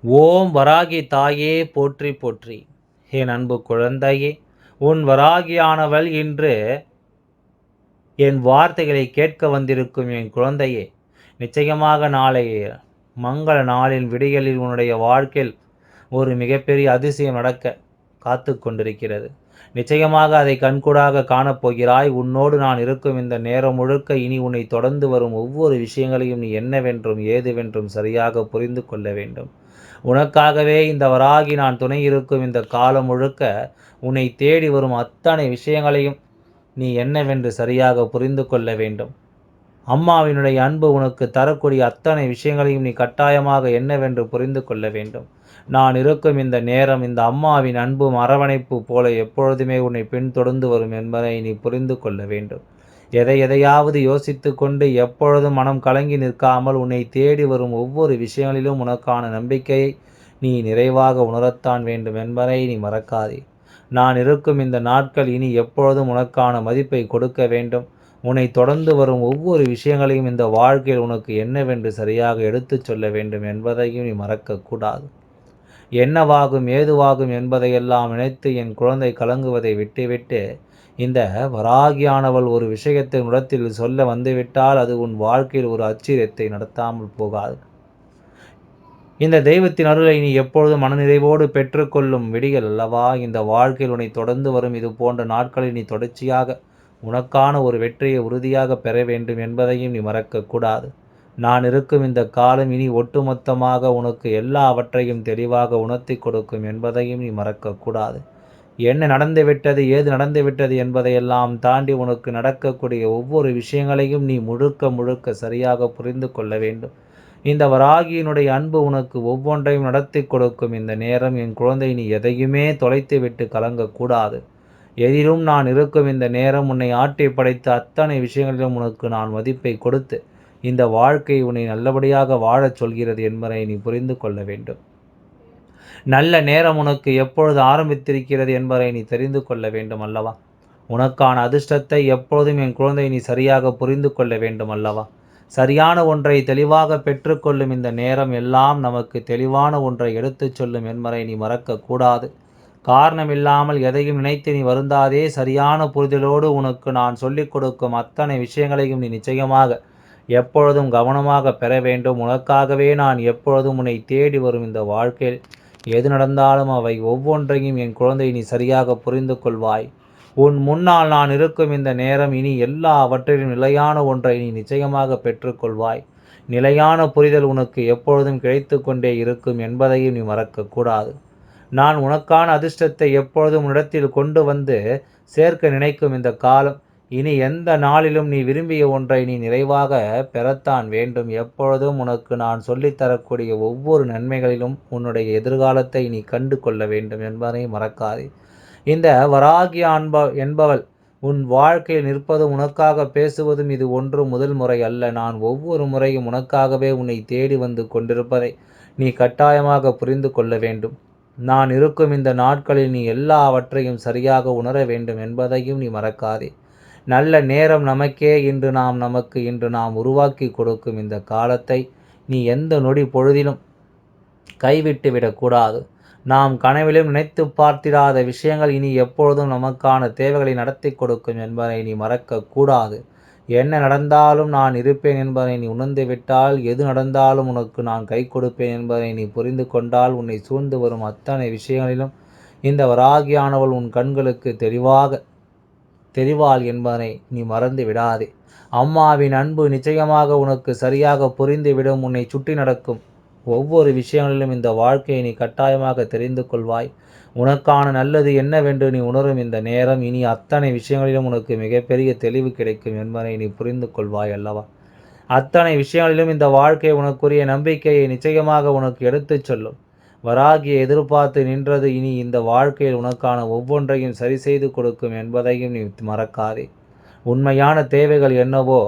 ஓம் வராகி தாயே போற்றி போற்றி. என் அன்பு குழந்தையே, உன் வராகியானவள் இன்று என் வார்த்தைகளை கேட்க வந்திருக்கும் என் குழந்தையே, நிச்சயமாக நாளைய மங்கள நாளின் விடியலில் உன்னுடைய வாழ்க்கையில் ஒரு மிகப்பெரிய அதிசயம் நடக்க காத்து கொண்டிருக்கிறது. நிச்சயமாக அதை கண்கூடாக காணப்போகிறாய். உன்னோடு நான் இருக்கும் இந்த நேரம் முழுக்க இனி உன்னை தொடர்ந்து வரும் ஒவ்வொரு விஷயங்களையும் நீ என்னவென்றும் ஏதுவென்றும் சரியாக புரிந்து கொள்ள வேண்டும். உனக்காகவே இந்த வராகி நான் துணை இருக்கும் இந்த காலம் முழுக்க உன்னை தேடி வரும் அத்தனை விஷயங்களையும் நீ என்னவென்று சரியாக புரிந்து கொள்ள வேண்டும். அம்மாவினுடைய அன்பு உனக்கு தரக்கூடிய அத்தனை விஷயங்களையும் நீ கட்டாயமாக என்னவென்று புரிந்து கொள்ள வேண்டும். நான் இருக்கும் இந்த நேரம் இந்த அம்மாவின் அன்பும் அரவணைப்பு போல எப்பொழுதுமே உன்னை பின்தொடர்ந்து வரும் என்பதை நீ புரிந்து கொள்ள வேண்டும். எதையாவது யோசித்து கொண்டு எப்பொழுதும் மனம் கலங்கி நிற்காமல் உன்னை தேடி வரும் ஒவ்வொரு விஷயங்களிலும் உனக்கான நம்பிக்கையை நீ நிறைவாக உணரத்தான் வேண்டும் என்பதை நீ மறக்காதே. நான் இருக்கும் இந்த நாட்கள் இனி எப்பொழுதும் உனக்கான மதிப்பை கொடுக்க வேண்டும். உன்னை தொடர்ந்து வரும் ஒவ்வொரு விஷயங்களையும் இந்த வாழ்க்கையில் உனக்கு என்னவென்று சரியாக எடுத்துச் சொல்ல வேண்டும் என்பதையும் நீ மறக்கக்கூடாது. என்னவாகும் ஏதுவாகும் என்பதையெல்லாம் நினைத்து என் குழந்தை கலங்குவதை விட்டுவிட்டு, இந்த வராகியானவள் ஒரு விஷயத்தை உன்னிடத்தில் சொல்ல வந்துவிட்டால் அது உன் வாழ்க்கையில் ஒரு ஆச்சரியத்தை நடத்தாமல் போகாது. இந்த தெய்வத்தின் அருளை நீ எப்பொழுதும் மனநிறைவோடு பெற்றுக்கொள்ளும் விடியல் அல்லவா இந்த வாழ்க்கையில் உன்னை தொடர்ந்து வரும் இது போன்ற நாட்களில் நீ தொடர்ச்சியாக உனக்கான ஒரு வெற்றியை உறுதியாக பெற வேண்டும் என்பதையும் நீ மறக்கக்கூடாது. நான் இருக்கும் இந்த காலம் இனி ஒட்டுமொத்தமாக உனக்கு எல்லாவற்றையும் தெளிவாக உணர்த்தி கொடுக்கும் என்பதையும் நீ மறக்கக்கூடாது. என்ன நடந்துவிட்டது ஏது நடந்துவிட்டது என்பதையெல்லாம் தாண்டி உனக்கு நடக்கக்கூடிய ஒவ்வொரு விஷயங்களையும் நீ முழுக்க முழுக்க சரியாக புரிந்து கொள்ள வேண்டும். இந்த வராகியினுடைய அன்பு உனக்கு ஒவ்வொன்றையும் நடத்தி கொடுக்கும் இந்த நேரம் என் குழந்தை நீ எதையுமே தொலைத்து விட்டு கலங்கக்கூடாது. எதிலும் நான் இருக்கும் இந்த நேரம் உன்னை ஆட்டி படைத்த அத்தனை விஷயங்களிலும் உனக்கு நான் மதிப்பை கொடுத்து இந்த வாழ்க்கை உன்னை நல்லபடியாக வாழச் சொல்கிறது என்பதை நீ புரிந்து கொள்ள வேண்டும். நல்ல நேரம் உனக்கு எப்பொழுது ஆரம்பித்திருக்கிறது என்பதை நீ தெரிந்து கொள்ள வேண்டும் அல்லவா? உனக்கான அதிர்ஷ்டத்தை எப்பொழுதும் என் குழந்தை நீ சரியாக புரிந்து கொள்ள வேண்டும் அல்லவா? சரியான ஒன்றை தெளிவாக பெற்றுக்கொள்ளும் இந்த நேரம் எல்லாம் நமக்கு தெளிவான ஒன்றை எடுத்துச் சொல்லும் என்பதை நீ மறக்கக்கூடாது. காரணமில்லாமல் எதையும் நினைத்து நீ வருந்தாதே. சரியான புரிதலோடு உனக்கு நான் சொல்லிக் கொடுக்கும் அத்தனை விஷயங்களையும் நீ நிச்சயமாக எப்பொழுதும் கவனமாக பெற வேண்டும். உனக்காகவே நான் எப்பொழுதும் உன்னை தேடி வரும் இந்த வாழ்க்கையில் எது நடந்தாலும் அவை ஒவ்வொன்றையும் என் குழந்தை நீ சரியாக புரிந்து கொள்வாய். உன் முன்னால் நான் இருக்கும் இந்த நேரம் இனி எல்லாவற்றிலும் நிலையான ஒன்றை நீ நிச்சயமாக பெற்றுக்கொள்வாய். நிலையான புரிதல் உனக்கு எப்பொழுதும் கிடைத்து கொண்டே இருக்கும் என்பதையும் நீ மறக்கக்கூடாது. நான் உனக்கான அதிர்ஷ்டத்தை எப்பொழுதும் உன்னிடத்தில் கொண்டு வந்து சேர்க்க நினைக்கும் இந்த காலம் இனி எந்த நாளிலும் நீ விரும்பிய ஒன்றை நீ நிறைவாக பெறத்தான் வேண்டும். எப்பொழுதும் உனக்கு நான் சொல்லித்தரக்கூடிய ஒவ்வொரு நன்மைகளிலும் உன்னுடைய எதிர்காலத்தை நீ கண்டு கொள்ள வேண்டும் என்பதை மறக்காதே. இந்த வராகி என்பவள் உன் வாழ்க்கையில் நிற்பதும் உனக்காக பேசுவதும் இது ஒன்றும் முதல் முறை அல்ல. நான் ஒவ்வொரு முறையும் உனக்காகவே உன்னை தேடி வந்து கொண்டிருப்பதை நீ கட்டாயமாக புரிந்து கொள்ள வேண்டும். நான் இருக்கும் இந்த நாட்களில் நீ எல்லாவற்றையும் சரியாக உணர வேண்டும் என்பதையும் நீ மறக்காதே. நல்ல நேரம் நமக்கே இன்று நாம் உருவாக்கி கொடுக்கும் இந்த காலத்தை நீ எந்த நொடி பொழுதிலும் கைவிட்டு விடக்கூடாது. நாம் கனவிலும் நினைத்து பார்த்திராத விஷயங்கள் இனி எப்பொழுதும் நமக்கான தேவைகளை நடத்தி கொடுக்கும் என்பதை நீ மறக்கக்கூடாது. என்ன நடந்தாலும் நான் இருப்பேன் என்பதை நீ உணர்ந்து விட்டால் எது நடந்தாலும் உனக்கு நான் கை கொடுப்பேன் என்பதை நீ புரிந்து கொண்டால் உன்னை சூழ்ந்து வரும் அத்தனை விஷயங்களிலும் இந்த வராகியானவள் உன் கண்களுக்கு தெரிவாள் என்பதை நீ மறந்து விடாதே. அம்மாவின் அன்பு நிச்சயமாக உனக்கு சரியாக புரிந்துவிடும். உன்னை சுற்றி நடக்கும் ஒவ்வொரு விஷயங்களிலும் இந்த வாழ்க்கையை நீ கட்டாயமாக தெரிந்து கொள்வாய். உனக்கான நல்லது என்னவென்று நீ உணரும் இந்த நேரம் இனி அத்தனை விஷயங்களிலும் உனக்கு மிகப்பெரிய தெளிவு கிடைக்கும் என்பதை நீ புரிந்து கொள்வாய் அல்லவா? அத்தனை விஷயங்களிலும் இந்த வாழ்க்கை உனக்குரிய நம்பிக்கையை நிச்சயமாக உனக்கு எடுத்துச் சொல்லும். வராகியை எதிர்பார்த்து நின்றது இனி இந்த வாழ்க்கையில் உனக்கான ஒவ்வொன்றையும் சரி செய்து கொடுக்கும் என்பதையும் நீ மறக்காதே. உண்மையான தேவைகள் என்னவோ,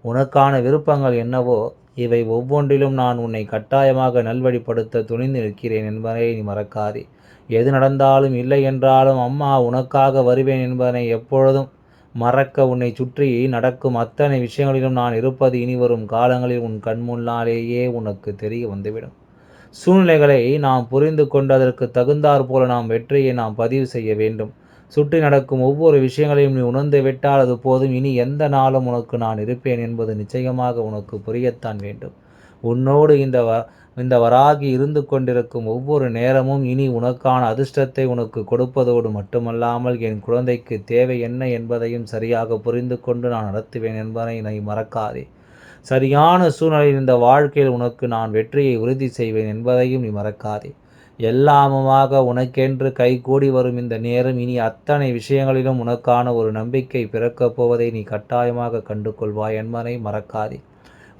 உனக்கான விருப்பங்கள் என்னவோ, இவை ஒவ்வொன்றிலும் நான் உன்னை கட்டாயமாக நல்வழிப்படுத்த துணிந்து நிற்கிறேன் என்பதை நீ மறக்காதே. எது நடந்தாலும் இல்லை என்றாலும் அம்மா உனக்காக வருவேன் என்பதனை எப்பொழுதும் மறக்க உன்னை சுற்றி நடக்கும் அத்தனை விஷயங்களிலும் நான் இருப்பது இனி வரும் காலங்களில் உன் கண் முன்னாலேயே உனக்கு தெரிய வந்துவிடும். சூழ்நிலைகளை நாம் புரிந்து கொண்டு அதற்கு தகுந்தாற் போல நாம் வெற்றியை நாம் பதிவு செய்ய வேண்டும். சுற்றி நடக்கும் ஒவ்வொரு விஷயங்களையும் நீ உணர்ந்து விட்டால் அது போதும். இனி எந்த நாளும் உனக்கு நான் இருப்பேன் என்பது நிச்சயமாக உனக்கு புரியத்தான் வேண்டும். உன்னோடு இந்த வராகி இருந்து கொண்டிருக்கும் ஒவ்வொரு நேரமும் இனி உனக்கான அதிர்ஷ்டத்தை உனக்கு கொடுப்பதோடு மட்டுமல்லாமல் என் குழந்தைக்கு தேவை என்ன என்பதையும் சரியாக புரிந்து கொண்டு நான் நடத்துவேன் என்பதை நீ மறக்காதே. சரியான சூழ்நிலையில் இந்த வாழ்க்கையில் உனக்கு நான் வெற்றியை உறுதி செய்வேன் என்பதையும் நீ மறக்காதே. எல்லாமுமாக உனக்கென்று கைகூடி வரும் இந்த நேரம் இனி அத்தனை விஷயங்களிலும் உனக்கான ஒரு நம்பிக்கை பிறக்கப் போவதை நீ கட்டாயமாக கண்டு கொள்வாய் என்பதை மறக்காதே.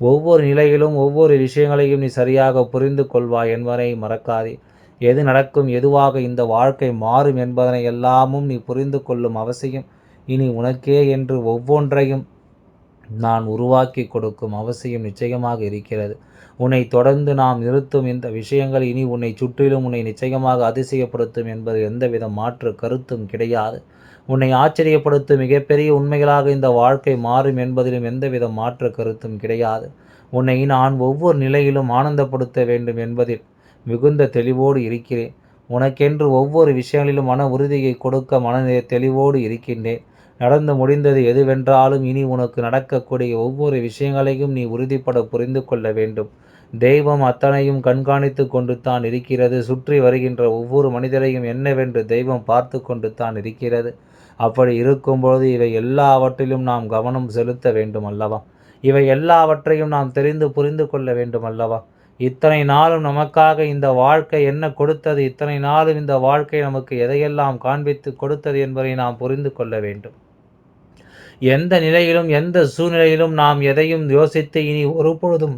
ஒவ்வொரு நிலையிலும் ஒவ்வொரு விஷயங்களையும் நீ சரியாக புரிந்து கொள்வாய் என்பதை மறக்காதே. எது நடக்கும், எதுவாக இந்த வாழ்க்கை மாறும் என்பதனை எல்லாமும் நீ புரிந்து கொள்ளும் அவசியம் இனி உனக்கே என்று ஒவ்வொன்றையும் நான் உருவாக்கி கொடுக்கும் அவசியம் நிச்சயமாக இருக்கிறது. உன்னை தொடர்ந்து நாம் நிறுத்தும் இந்த விஷயங்கள் இனி உன்னை சுற்றிலும் உன்னை நிச்சயமாக அதிசயப்படுத்தும் என்பது எந்தவித மாற்று கருத்தும் கிடையாது. உன்னை ஆச்சரியப்படுத்தும் மிகப்பெரிய உண்மைகளாக இந்த வாழ்க்கை மாறும் என்பதிலும் எந்தவித மாற்று கருத்தும் கிடையாது. உன்னை நான் ஒவ்வொரு நிலையிலும் ஆனந்தப்படுத்த வேண்டும் என்பதில் மிகுந்த தெளிவோடு இருக்கிறேன். உனக்கென்று ஒவ்வொரு விஷயங்களிலும் மன உறுதியை கொடுக்க மன தெளிவோடு இருக்கின்றேன். நடந்து முடிந்தது எதுவென்றாலும் இனி உனக்கு நடக்கக்கூடிய ஒவ்வொரு விஷயங்களையும் நீ உறுதிப்பட புரிந்து கொள்ள வேண்டும். தெய்வம் அத்தனையும் கண்காணித்து கொண்டு தான் இருக்கிறது. சுற்றி வருகின்ற ஒவ்வொரு மனிதரையும் என்னவென்று தெய்வம் பார்த்து கொண்டு தான் இருக்கிறது. அப்படி இருக்கும்பொழுது இவை எல்லாவற்றிலும் நாம் கவனம் செலுத்த வேண்டும் அல்லவா? இவை எல்லாவற்றையும் நாம் தெரிந்து புரிந்து கொள்ள வேண்டும் அல்லவா? இத்தனை நாளும் நமக்காக இந்த வாழ்க்கை என்ன கொடுத்தது, இத்தனை நாளும் இந்த வாழ்க்கை நமக்கு எதையெல்லாம் காண்பித்து கொடுத்தது என்பதை நாம் புரிந்து கொள்ள வேண்டும். எந்த நிலையிலும் எந்த சூழ்நிலையிலும் நாம் எதையும் யோசித்து இனி ஒருபொழுதும்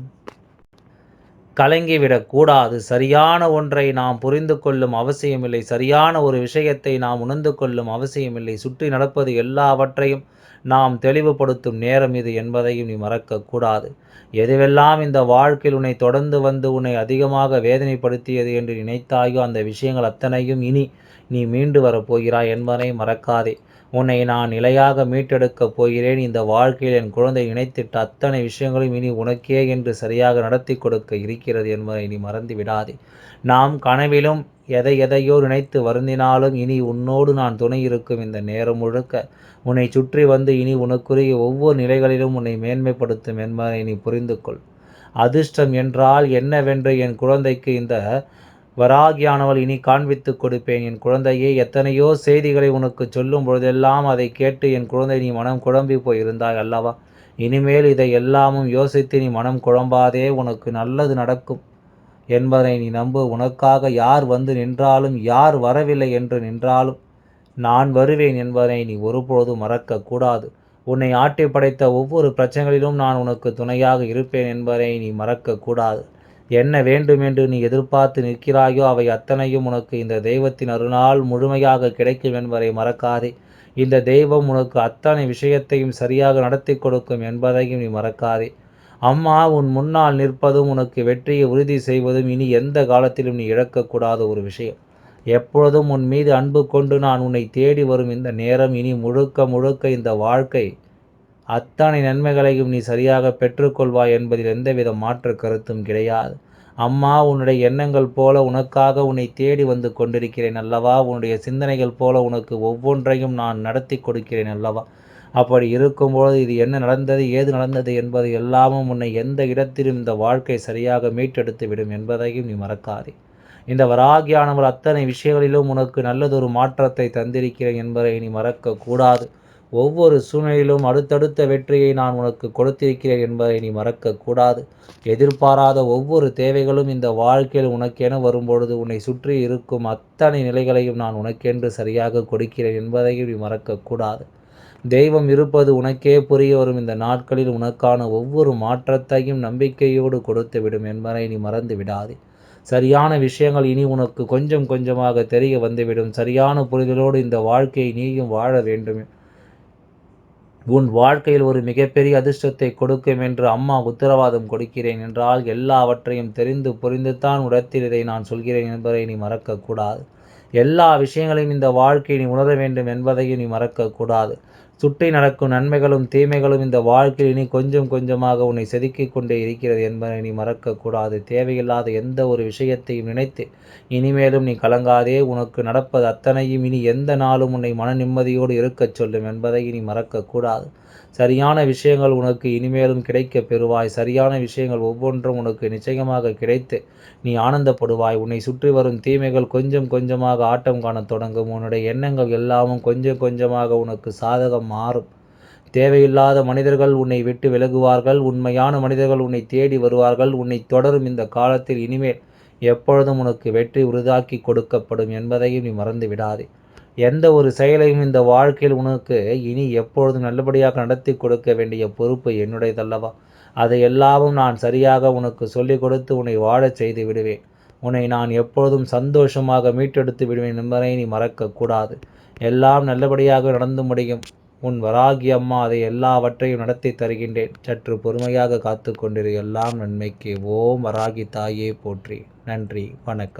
கலங்கிவிடக்கூடாது. சரியான ஒன்றை நாம் புரிந்து கொள்ளும் அவசியமில்லை. சரியான ஒரு விஷயத்தை நாம் உணர்ந்து கொள்ளும் அவசியமில்லை. சுற்றி நடப்பது எல்லாவற்றையும் நாம் தெளிவுபடுத்தும் நேரம் இது என்பதையும் நீ மறக்கக்கூடாது. எதுவெல்லாம் இந்த வாழ்க்கையில் உன்னை தொடர்ந்து வந்து உன்னை அதிகமாக வேதனைப்படுத்தியது என்று நினைத்தாயோ அந்த விஷயங்கள் அத்தனையும் இனி நீ மீண்டு வரப்போகிறாய் என்பதை மறக்காதே. உன்னை நான் நிலையாக மீட்டெடுக்கப் போகிறேன். இந்த வாழ்க்கையில் என் குழந்தை நினைத்திட்ட அத்தனை விஷயங்களும் இனி உனக்கே என்று சரியாக நடத்தி கொடுக்க இருக்கிறது என்பதை நீ மறந்து விடாதே. நாம் கனவிலும் எதையோ நினைத்து வருந்தினாலும் இனி உன்னோடு நான் துணை இருக்கும் இந்த நேரம் முழுக்க உன்னை சுற்றி வந்து இனி உனக்குரிய ஒவ்வொரு நிலைகளிலும் உன்னை மேன்மைப்படுத்தும் என்பதை நீ புரிந்து கொள். அதிர்ஷ்டம் என்றால் என்னவென்று என் குழந்தைக்கு இந்த வராகியானவள் இனி காண்பித்து கொடுப்பேன். என் குழந்தையே, எத்தனையோ செய்திகளை உனக்கு சொல்லும் பொழுதெல்லாம் அதை கேட்டு என் குழந்தை நீ மனம் குழம்பி போயிருந்தாய் அல்லவா? இனிமேல் இதை எல்லாமும் யோசித்து நீ மனம் குழம்பாதே. உனக்கு நல்லது நடக்கும் என்பதை நீ நம்பு. உனக்காக யார் வந்து நின்றாலும் யார் வரவில்லை என்று நின்றாலும் நான் வருவேன் என்பதை நீ ஒருபொழுதும் மறக்கக்கூடாது. உன்னை ஆட்டி படைத்த ஒவ்வொரு பிரச்சனைகளிலும் நான் உனக்கு துணையாக இருப்பேன் என்பதை நீ மறக்கக்கூடாது. என்ன வேண்டும் என்று நீ எதிர்பார்த்து நிற்கிறாயோ அவை அத்தனையும் உனக்கு இந்த தெய்வத்தின் அருளால் முழுமையாக கிடைக்கும் என்பதை மறக்காதே. இந்த தெய்வம் உனக்கு அத்தனை விஷயத்தையும் சரியாக நடத்தி கொடுக்கும் என்பதையும் நீ மறக்காதே. அம்மா உன் முன்னால் நிற்பதும் உனக்கு வெற்றியை உறுதி செய்வதும் இனி எந்த காலத்திலும் நீ இழக்கக்கூடாத ஒரு விஷயம். எப்பொழுதும் உன் மீது அன்பு கொண்டு நான் உன்னை தேடி வரும் இந்த நேரம் இனி முழுக்க முழுக்க இந்த வாழ்க்கை அத்தனை நன்மைகளையும் நீ சரியாக பெற்றுக்கொள்வாய் என்பதில் எந்தவித மாற்று கருத்தும் கிடையாது. அம்மா உன்னுடைய எண்ணங்கள் போல உனக்காக உன்னை தேடி வந்து கொண்டிருக்கிறேன் அல்லவா? உன்னுடைய சிந்தனைகள் போல உனக்கு ஒவ்வொன்றையும் நான் நடத்தி கொடுக்கிறேன் அல்லவா? அப்படி இருக்கும்போது இது என்ன நடந்தது, ஏது நடந்தது என்பது எல்லாமும் உன்னை எந்த இடத்திலும் இந்த வாழ்க்கை சரியாக மீட்டெடுத்து விடும் என்பதையும் நீ மறக்காதே. இந்த வராகியானவள் அத்தனை விஷயங்களிலும் உனக்கு நல்லதொரு மாற்றத்தை தந்திருக்கிறேன் என்பதை நீ மறக்கக்கூடாது. ஒவ்வொரு சூழ்நிலையிலும் அடுத்தடுத்த வெற்றியை நான் உனக்கு கொடுத்திருக்கிறேன் என்பதை நீ மறக்கக்கூடாது. எதிர்பாராத ஒவ்வொரு தேவைகளும் இந்த வாழ்க்கையில் உனக்கென வரும்பொழுது உன்னை சுற்றி இருக்கும் அத்தனை நிலைகளையும் நான் உனக்கென்று சரியாக கொடுக்கிறேன் என்பதையும் நீ மறக்கக்கூடாது. தெய்வம் இருப்பது உனக்கே புரிய வரும் இந்த நாட்களில் உனக்கான ஒவ்வொரு மாற்றத்தையும் நம்பிக்கையோடு கொடுத்துவிடும் என்பதை நீ மறந்து விடாதே. சரியான விஷயங்கள் இனி உனக்கு கொஞ்சம் கொஞ்சமாக தெரிய வந்துவிடும். சரியான புரிதலோடு இந்த வாழ்க்கையை நீயும் வாழ வேண்டும். உன் வாழ்க்கையில் ஒரு மிகப்பெரிய அதிர்ஷ்டத்தை கொடுக்கும் என்று அம்மா உத்தரவாதம் கொடுக்கிறேன் என்றால் எல்லாவற்றையும் தெரிந்து புரிந்துதான் உடத்தில் இதை நான் சொல்கிறேன் என்பதை நீ மறக்கக்கூடாது. எல்லா விஷயங்களையும் இந்த வாழ்க்கையை நீ உணர வேண்டும் என்பதையும் நீ மறக்கக்கூடாது. சுற்றி நடக்கும் நன்மைகளும் தீமைகளும் இந்த வாழ்க்கையில் இனி கொஞ்சம் கொஞ்சமாக உன்னை செதுக்கிக் கொண்டே இருக்கிறது என்பதை நீ மறக்கக்கூடாது. தேவையில்லாத எந்த ஒரு விஷயத்தையும் நினைத்து இனிமேலும் நீ கலங்காதே. உனக்கு நடப்பது அத்தனையும் இனி எந்த நாளும் உன்னை மன நிம்மதியோடு இருக்கச் சொல்லும் என்பதை இனி மறக்கக்கூடாது. சரியான விஷயங்கள் உனக்கு இனிமேலும் கிடைக்கப் பெறுவாய். சரியான விஷயங்கள் ஒவ்வொன்றும் உனக்கு நிச்சயமாக கிடைத்து நீ ஆனந்தப்படுவாய். உன்னை சுற்றி வரும் தீமைகள் கொஞ்சம் கொஞ்சமாக ஆட்டம் காணத் தொடங்கும். உன்னுடைய எண்ணங்கள் எல்லாமும் கொஞ்சம் கொஞ்சமாக உனக்கு சாதகம் மாறும். தேவையில்லாத மனிதர்கள் உன்னை விட்டு விலகுவார்கள். உண்மையான மனிதர்கள் உன்னை தேடி வருவார்கள். உன்னை தொடரும் இந்த காலத்தில் இனிமேல் எப்பொழுதும் உனக்கு வெற்றி உறுதாக்கி கொடுக்கப்படும் என்பதையும் நீ மறந்து விடாதே. எந்த ஒரு செயலையும் இந்த வாழ்க்கையில் உனக்கு இனி எப்பொழுதும் நல்லபடியாக நடத்தி கொடுக்க வேண்டிய பொறுப்பு என்னுடையதல்லவா? அதை எல்லாமும் நான் சரியாக உனக்கு சொல்லிக் கொடுத்து உன்னை வாழச் செய்து விடுவேன். உன்னை நான் எப்பொழுதும் சந்தோஷமாக மீட்டெடுத்து விடுவேன் என்பதை நீ மறக்கக்கூடாது. எல்லாம் நல்லபடியாக நடந்து முடியும். உன் வராகி அம்மா அதை எல்லாவற்றையும் நடத்தி தருகின்றேன். சற்று பொறுமையாக காத்து கொண்டிரு. எல்லாம் நன்மைக்கு. ஓம் வராகி தாயே போற்றி. நன்றி, வணக்கம்.